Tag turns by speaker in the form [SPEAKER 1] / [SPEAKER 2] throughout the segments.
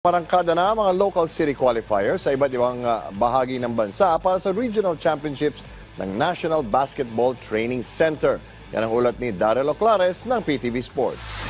[SPEAKER 1] Marangkada na mga local city qualifiers sa iba't ibang bahagi ng bansa para sa regional championships ng National Basketball Training Center. Yan ang ulat ni Daryl Oclares ng PTV Sports.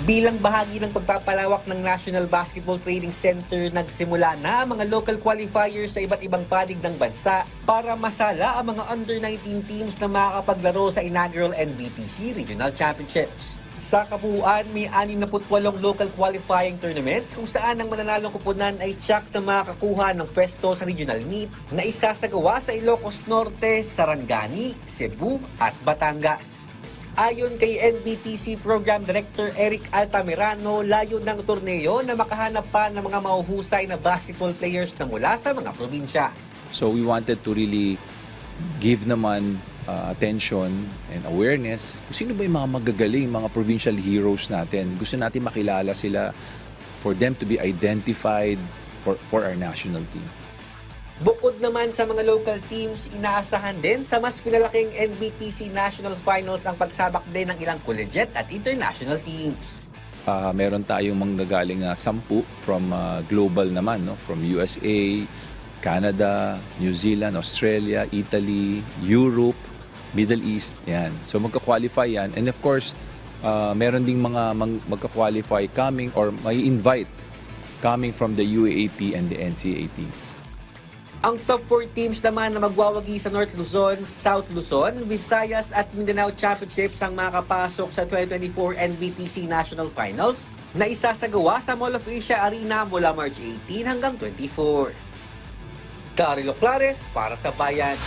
[SPEAKER 2] Bilang bahagi ng pagpapalawak ng National Basketball Training Center, nagsimula na ang mga local qualifiers sa iba't ibang panig ng bansa para masala ang mga under-19 teams na makakapaglaro sa inaugural NBTC Regional Championships. Sa kabuuan, may 68 local qualifying tournaments kung saan ang mananalong kupunan ay tiyak na makakakuha ng pwesto sa regional meet na isasagawa sa Ilocos Norte, Sarangani, Cebu at Batangas. Ayon kay NBTC Program Director Eric Altamirano, layo ng torneo na makahanap pa ng mga mahuhusay na basketball players na mula sa mga probinsya.
[SPEAKER 3] So we wanted to really give naman attention and awareness kung sino ba yung mga magagaling, mga provincial heroes natin. Gusto natin makilala sila for them to be identified for our national team.
[SPEAKER 2] Bukod naman sa mga local teams, inaasahan din sa mas pinalaking NBTC National Finals ang pagsabak din ng ilang collegiate at international teams.
[SPEAKER 3] Meron tayong manggagaling 10 from global naman, no? From USA, Canada, New Zealand, Australia, Italy, Europe, Middle East, yan. So magka-qualify yan. And of course, meron ding mga magka-qualify coming or may invite coming from the UAAP and the NCAA teams.
[SPEAKER 2] Ang top 4 teams naman na magwawagi sa North Luzon, South Luzon, Visayas at Mindanao Championships ang makakapasok sa 2024 NBTC National Finals na isasagawa sa Mall of Asia Arena mula March 18 hanggang 24. Daryl Oclares para sa Bayan.